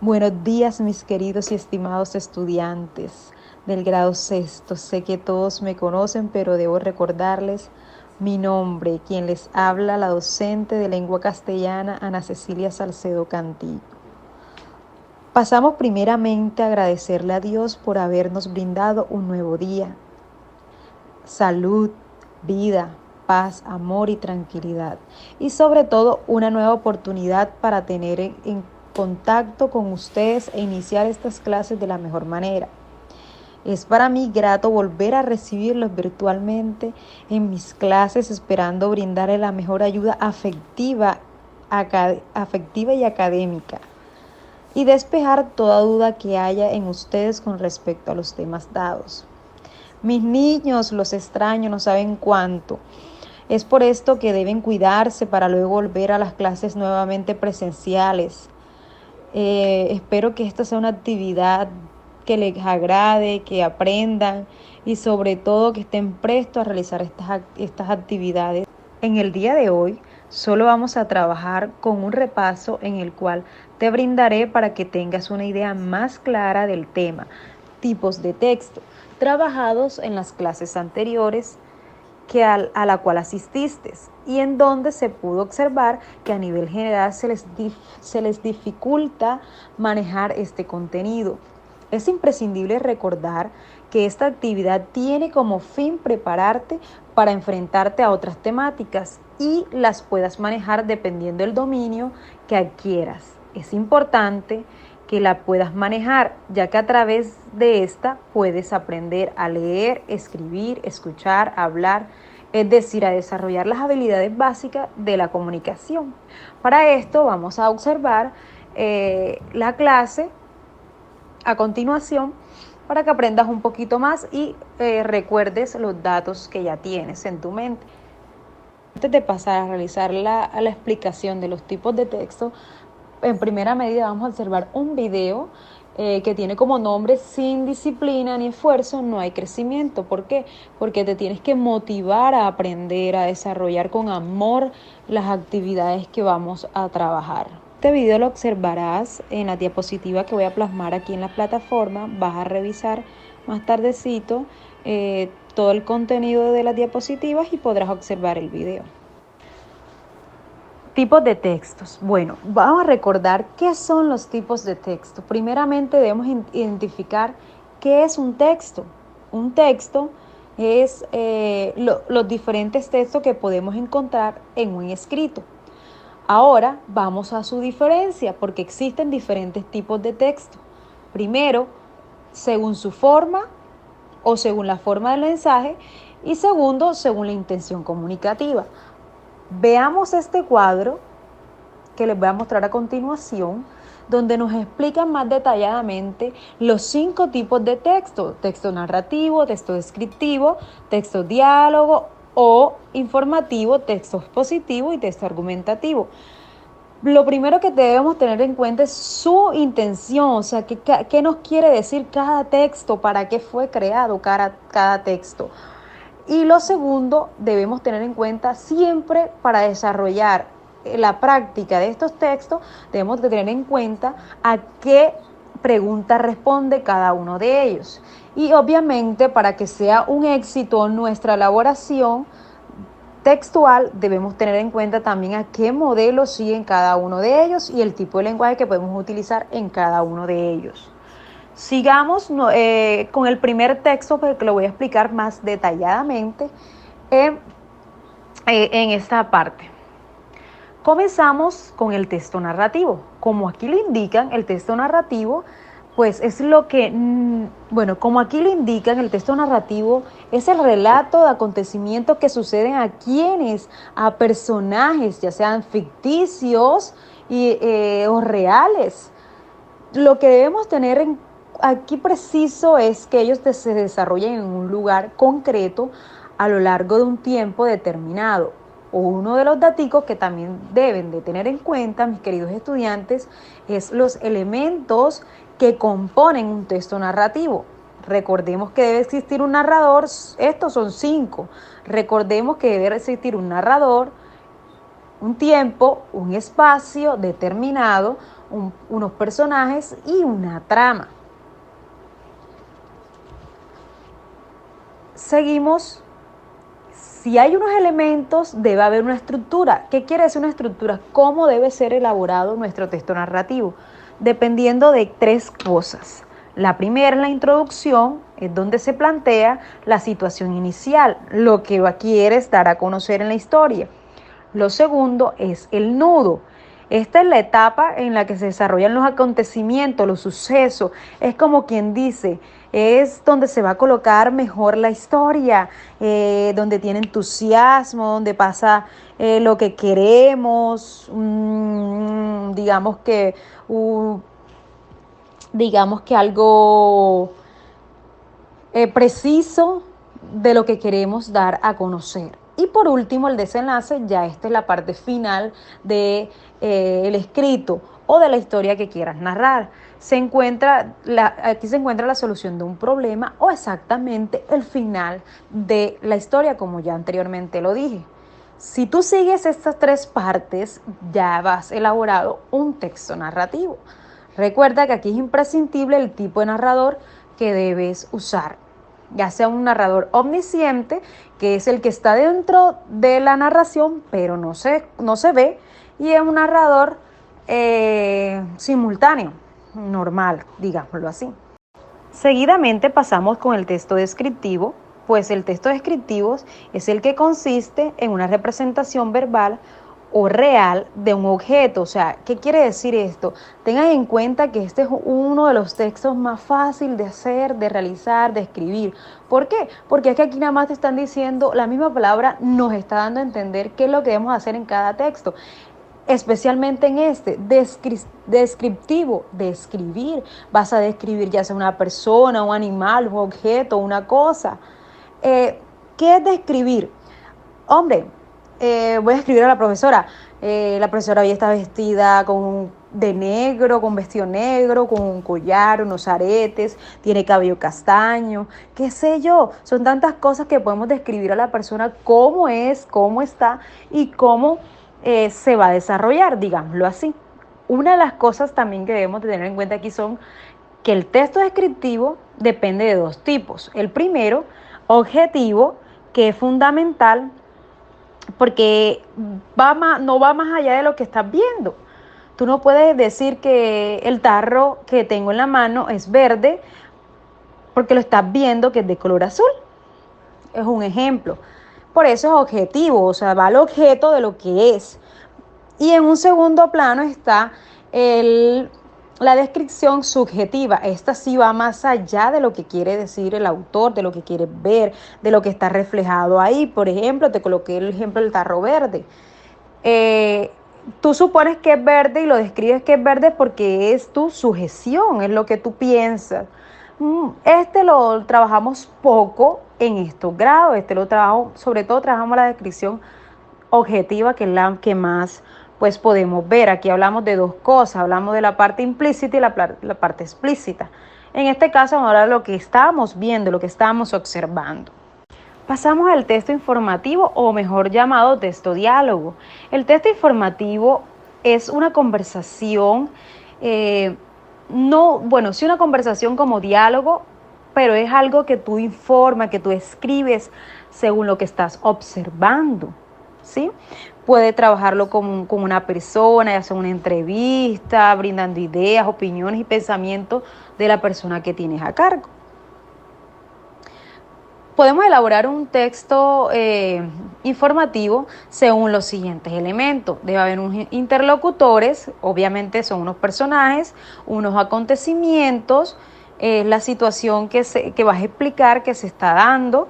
Buenos días, mis queridos y estimados estudiantes del grado sexto. Sé que todos me conocen, pero debo recordarles mi nombre, quien les habla, la docente de lengua castellana, Ana Cecilia Salcedo Cantillo. Pasamos primeramente a agradecerle a Dios por habernos brindado un nuevo día. Salud, vida, paz, amor y tranquilidad. Y sobre todo una nueva oportunidad para tener en contacto con ustedes e iniciar estas clases de la mejor manera. Es para mí grato volver a recibirlos virtualmente en mis clases, esperando brindarles la mejor ayuda afectiva y académica y despejar toda duda que haya en ustedes con respecto a los temas dados. Mis niños, los extraño, no saben cuánto. Es por esto que deben cuidarse para luego volver a las clases nuevamente presenciales. Espero que esta sea una actividad que les agrade, que aprendan y sobre todo que estén prestos a realizar estas actividades. En el día de hoy solo vamos a trabajar con un repaso en el cual te brindaré para que tengas una idea más clara del tema, tipos de texto, trabajados en las clases anteriores a la cual asististe y en donde se pudo observar que a nivel general se les dificulta manejar este contenido. Es imprescindible recordar que esta actividad tiene como fin prepararte para enfrentarte a otras temáticas y las puedas manejar dependiendo del dominio que adquieras. Es importante que la puedas manejar, ya que a través de esta puedes aprender a leer, escribir, escuchar, hablar, es decir, a desarrollar las habilidades básicas de la comunicación. Para esto vamos a observar la clase a continuación para que aprendas un poquito más y recuerdes los datos que ya tienes en tu mente. Antes de pasar a realizar la explicación de los tipos de texto, en primera medida vamos a observar un video que tiene como nombre Sin disciplina ni esfuerzo no hay crecimiento. ¿Por qué? Porque te tienes que motivar a aprender, a desarrollar con amor las actividades que vamos a trabajar. Este video lo observarás en la diapositiva que voy a plasmar aquí en la plataforma. Vas a revisar más tardecito todo el contenido de las diapositivas y podrás observar el video. Tipos de textos. Bueno, vamos a recordar qué son los tipos de texto. Primeramente debemos identificar qué es un texto. Un texto es los diferentes textos que podemos encontrar en un escrito. Ahora vamos a su diferencia, porque existen diferentes tipos de texto. Primero, según su forma o según la forma del mensaje, y segundo, según la intención comunicativa. Veamos este cuadro que les voy a mostrar a continuación, donde nos explican más detalladamente los 5 tipos de texto: texto narrativo, texto descriptivo, texto diálogo o informativo, texto expositivo y texto argumentativo. Lo primero que debemos tener en cuenta es su intención, o sea, qué nos quiere decir cada texto, para qué fue creado cada texto. Y lo segundo, debemos tener en cuenta siempre para desarrollar la práctica de estos textos, debemos de tener en cuenta a qué pregunta responde cada uno de ellos. Y obviamente para que sea un éxito nuestra elaboración textual, debemos tener en cuenta también a qué modelo siguen cada uno de ellos y el tipo de lenguaje que podemos utilizar en cada uno de ellos. Sigamos con el primer texto, porque lo voy a explicar más detalladamente en esta parte. Comenzamos con el texto narrativo. Como aquí lo indican, el texto narrativo, pues es lo que, como aquí lo indican, el texto narrativo es el relato de acontecimientos que suceden a personajes, ya sean ficticios o reales. Lo que debemos tener aquí preciso es que ellos se desarrollen en un lugar concreto a lo largo de un tiempo determinado. Uno de los datos que también deben de tener en cuenta, mis queridos estudiantes, es los elementos que componen un texto narrativo. Recordemos que debe existir un narrador, estos son 5. Recordemos que debe existir un narrador, un tiempo, un espacio determinado, unos personajes y una trama. Seguimos. Si hay unos elementos, debe haber una estructura. ¿Qué quiere decir una estructura? ¿Cómo debe ser elaborado nuestro texto narrativo? Dependiendo de 3 cosas. La primera es la introducción, es donde se plantea la situación inicial, lo que quieres dar a conocer en la historia. Lo segundo es el nudo. Esta es la etapa en la que se desarrollan los acontecimientos, los sucesos. Es como quien dice, es donde se va a colocar mejor la historia, donde tiene entusiasmo, donde pasa lo que queremos, digamos que algo preciso de lo que queremos dar a conocer. Y por último, el desenlace, ya esta es la parte final de el escrito o de la historia que quieras narrar. Aquí se encuentra la solución de un problema o exactamente el final de la historia, como ya anteriormente lo dije. Si tú sigues estas 3 partes, ya vas elaborado un texto narrativo. Recuerda que aquí es imprescindible el tipo de narrador que debes usar, ya sea un narrador omnisciente, que es el que está dentro de la narración, pero no se ve, y es un narrador simultáneo, normal, digámoslo así. Seguidamente pasamos con el texto descriptivo, pues el texto descriptivo es el que consiste en una representación verbal o real de un objeto. O sea, ¿qué quiere decir esto? Tengan en cuenta que este es uno de los textos más fáciles de hacer, de realizar, de escribir. ¿Por qué? Porque es que aquí nada más te están diciendo, la misma palabra nos está dando a entender qué es lo que debemos hacer en cada texto. Especialmente en este, descriptivo, describir. Vas a describir ya sea una persona, un animal, un objeto, una cosa. ¿Qué es describir? Hombre, voy a escribir a la profesora. La profesora hoy está vestida de negro, con vestido negro, con un collar, unos aretes, tiene cabello castaño, qué sé yo. Son tantas cosas que podemos describir a la persona cómo es, cómo está y cómo se va a desarrollar, digámoslo así. Una de las cosas también que debemos de tener en cuenta aquí son que el texto descriptivo depende de 2 tipos. El primero, objetivo, que es fundamental porque no va más allá de lo que estás viendo. Tú no puedes decir que el tarro que tengo en la mano es verde porque lo estás viendo que es de color azul. Es un ejemplo. Por eso es objetivo, o sea, va al objeto de lo que es. Y en un segundo plano está la descripción subjetiva. Esta sí va más allá de lo que quiere decir el autor, de lo que quiere ver, de lo que está reflejado ahí. Por ejemplo, te coloqué el ejemplo del tarro verde. Tú supones que es verde y lo describes que es verde porque es tu sujeción, es lo que tú piensas. Este lo trabajamos poco en estos grados, sobre todo trabajamos la descripción objetiva, que es la que más pues podemos ver. Aquí hablamos de 2 cosas, hablamos de la parte implícita y la parte explícita. En este caso vamos a hablar de lo que estábamos viendo, lo que estábamos observando. Pasamos al texto informativo, o mejor llamado texto diálogo. El texto informativo es una conversación, sí, una conversación como diálogo, pero es algo que tú informas, que tú escribes según lo que estás observando, ¿sí? Puede trabajarlo con una persona, ya sea una entrevista, brindando ideas, opiniones y pensamientos de la persona que tienes a cargo. Podemos elaborar un texto informativo según los siguientes elementos. Debe haber unos interlocutores, obviamente son unos personajes, unos acontecimientos, la situación que vas a explicar, que se está dando.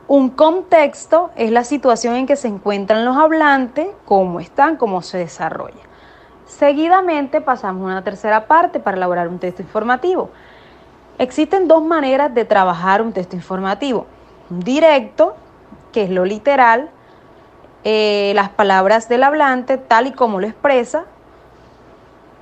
Un contexto es la situación en que se encuentran los hablantes, cómo están, cómo se desarrolla. Seguidamente pasamos a una tercera parte para elaborar un texto informativo. Existen 2 maneras de trabajar un texto informativo. Un directo, que es lo literal, las palabras del hablante tal y como lo expresa,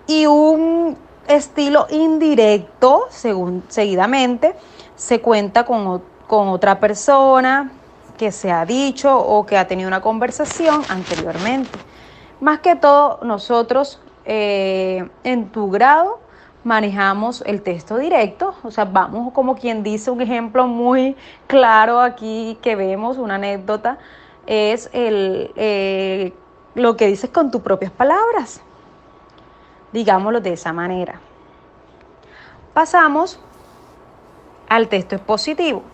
y un estilo indirecto, seguidamente, se cuenta con otra persona que se ha dicho o que ha tenido una conversación anteriormente. Más que todo, nosotros en tu grado manejamos el texto directo, o sea, vamos como quien dice, un ejemplo muy claro aquí que vemos, una anécdota, es lo que dices con tus propias palabras, digámoslo de esa manera. Pasamos al texto expositivo.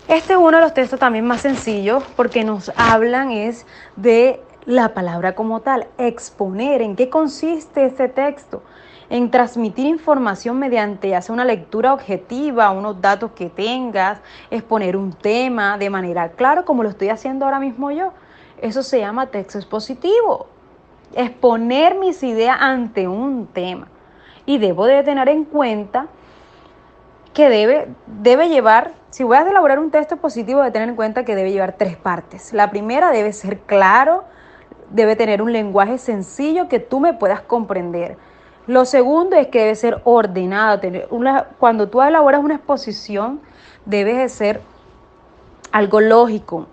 Este es uno de los textos también más sencillos porque nos hablan es de la palabra como tal, exponer en qué consiste este texto, en transmitir información mediante ya sea una lectura objetiva, unos datos que tengas, exponer un tema de manera clara como lo estoy haciendo ahora mismo yo. Eso se llama texto expositivo, exponer mis ideas ante un tema. Y debo de tener en cuenta que debe llevar, si voy a elaborar un texto positivo, debe tener en cuenta que debe llevar 3 partes. La primera debe ser claro, debe tener un lenguaje sencillo que tú me puedas comprender. Lo segundo es que debe ser ordenado. Cuando tú elaboras una exposición, debe de ser algo lógico,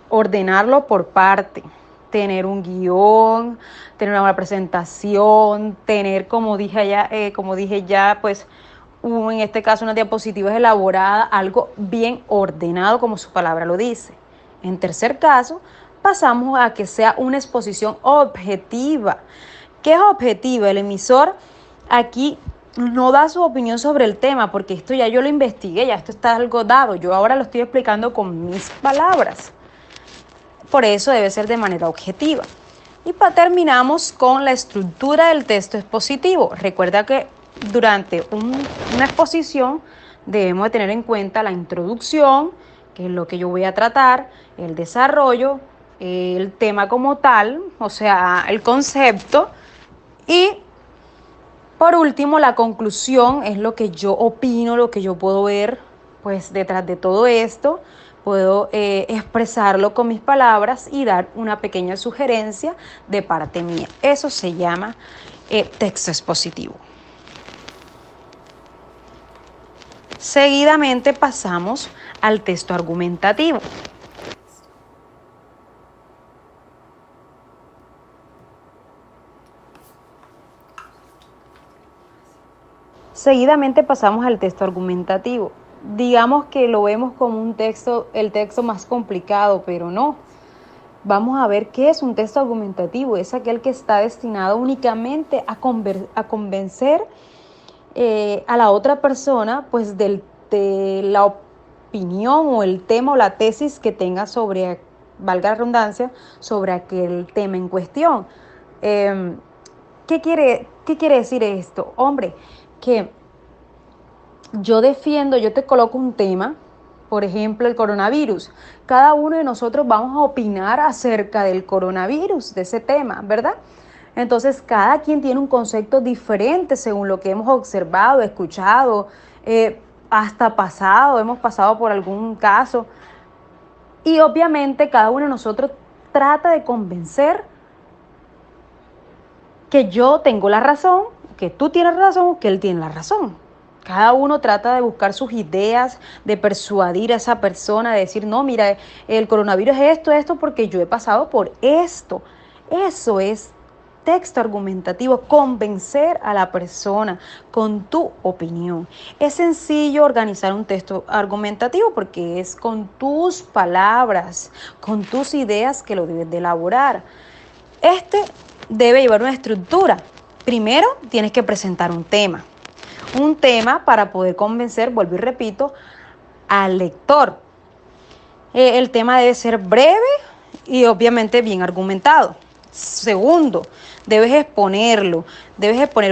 ordenarlo por parte, tener un guión, tener una buena presentación, tener, como dije ya, pues en este caso unas diapositivas elaboradas, algo bien ordenado como su palabra lo dice. En tercer caso, pasamos a que sea una exposición objetiva. ¿Qué es objetiva? El emisor aquí no da su opinión sobre el tema, porque esto ya yo lo investigué, ya esto está algo dado, yo ahora lo estoy explicando con mis palabras. Por eso debe ser de manera objetiva. Y terminamos con la estructura del texto expositivo. Recuerda que durante una exposición debemos de tener en cuenta la introducción, que es lo que yo voy a tratar, el desarrollo, el tema como tal, o sea, el concepto, y por último la conclusión es lo que yo opino, lo que yo puedo ver pues detrás de todo esto. Puedo expresarlo con mis palabras y dar una pequeña sugerencia de parte mía. Eso se llama texto expositivo. Seguidamente pasamos al texto argumentativo. Seguidamente pasamos al texto argumentativo. Digamos que lo vemos como el texto más complicado, pero no. Vamos a ver qué es un texto argumentativo. Es aquel que está destinado únicamente a convencer a la otra persona, pues de la opinión o el tema o la tesis que tenga sobre, valga la redundancia, sobre aquel tema en cuestión. ¿Qué quiere decir esto? Hombre, que yo te coloco un tema, por ejemplo, el coronavirus. Cada uno de nosotros vamos a opinar acerca del coronavirus, de ese tema, ¿verdad? Entonces, cada quien tiene un concepto diferente según lo que hemos observado, escuchado, hemos pasado por algún caso. Y obviamente cada uno de nosotros trata de convencer que yo tengo la razón, que tú tienes razón, que él tiene la razón. Cada uno trata de buscar sus ideas, de persuadir a esa persona, de decir, no, mira, el coronavirus es esto, porque yo he pasado por esto. Eso es texto argumentativo, convencer a la persona con tu opinión. Es sencillo organizar un texto argumentativo porque es con tus palabras, con tus ideas que lo debes de elaborar. Este debe llevar una estructura. Primero, tienes que presentar un tema. Un tema para poder convencer, vuelvo y repito, al lector. El tema debe ser breve y obviamente bien argumentado. Segundo, debes exponer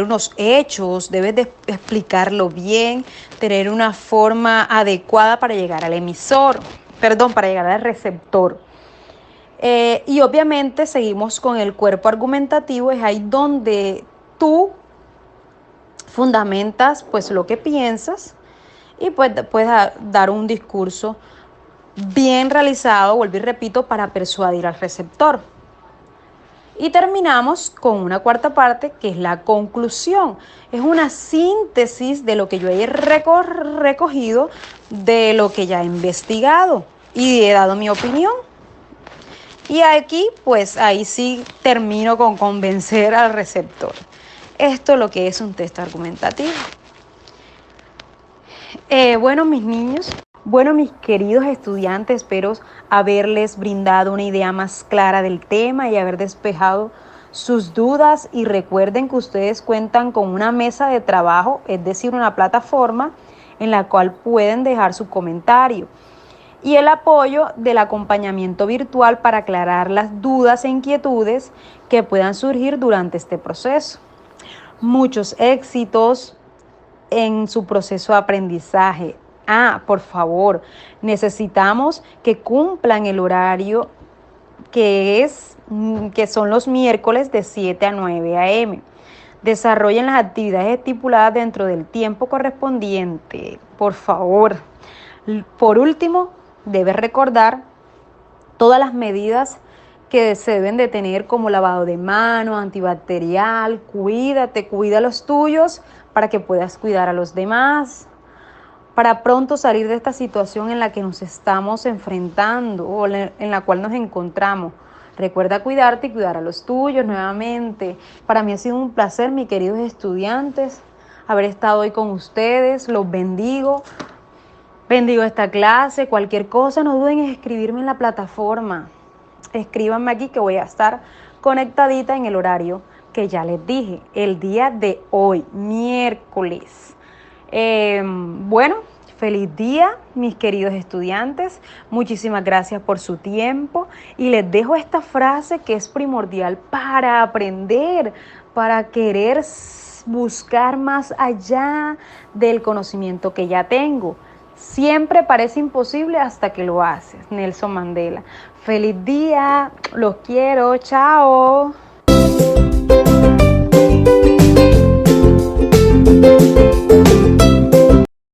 unos hechos, debes de explicarlo bien, tener una forma adecuada para llegar al para llegar al receptor. Y obviamente seguimos con el cuerpo argumentativo, es ahí donde tú fundamentas pues lo que piensas y pues puedes dar un discurso bien realizado, vuelvo y repito, para persuadir al receptor. Y terminamos con una cuarta parte que es la conclusión. Es una síntesis de lo que yo he recogido, de lo que ya he investigado y he dado mi opinión. Y aquí, pues ahí sí termino con convencer al receptor. Esto es lo que es un test argumentativo. Bueno, mis niños, bueno, mis queridos estudiantes, espero haberles brindado una idea más clara del tema y haber despejado sus dudas. Y recuerden que ustedes cuentan con una mesa de trabajo, es decir, una plataforma en la cual pueden dejar su comentario y el apoyo del acompañamiento virtual para aclarar las dudas e inquietudes que puedan surgir durante este proceso. Muchos éxitos en su proceso de aprendizaje. Por favor, necesitamos que cumplan el horario que son los miércoles de 7 a 9 a.m. Desarrollen las actividades estipuladas dentro del tiempo correspondiente, por favor. Por último, debes recordar todas las medidas que se deben de tener, como lavado de manos, antibacterial. Cuídate, cuida a los tuyos para que puedas cuidar a los demás, para pronto salir de esta situación en la que nos estamos enfrentando o en la cual nos encontramos. Recuerda cuidarte y cuidar a los tuyos nuevamente. Para mí ha sido un placer, mis queridos estudiantes, haber estado hoy con ustedes. Los bendigo. Bendigo esta clase. Cualquier cosa, no duden en escribirme en la plataforma. Escríbanme aquí que voy a estar conectadita en el horario que ya les dije, el día de hoy, miércoles. Bueno, feliz día, mis queridos estudiantes. Muchísimas gracias por su tiempo y les dejo esta frase que es primordial para aprender, para querer buscar más allá del conocimiento que ya tengo. Siempre parece imposible hasta que lo haces. Nelson Mandela. Feliz día, los quiero, chao.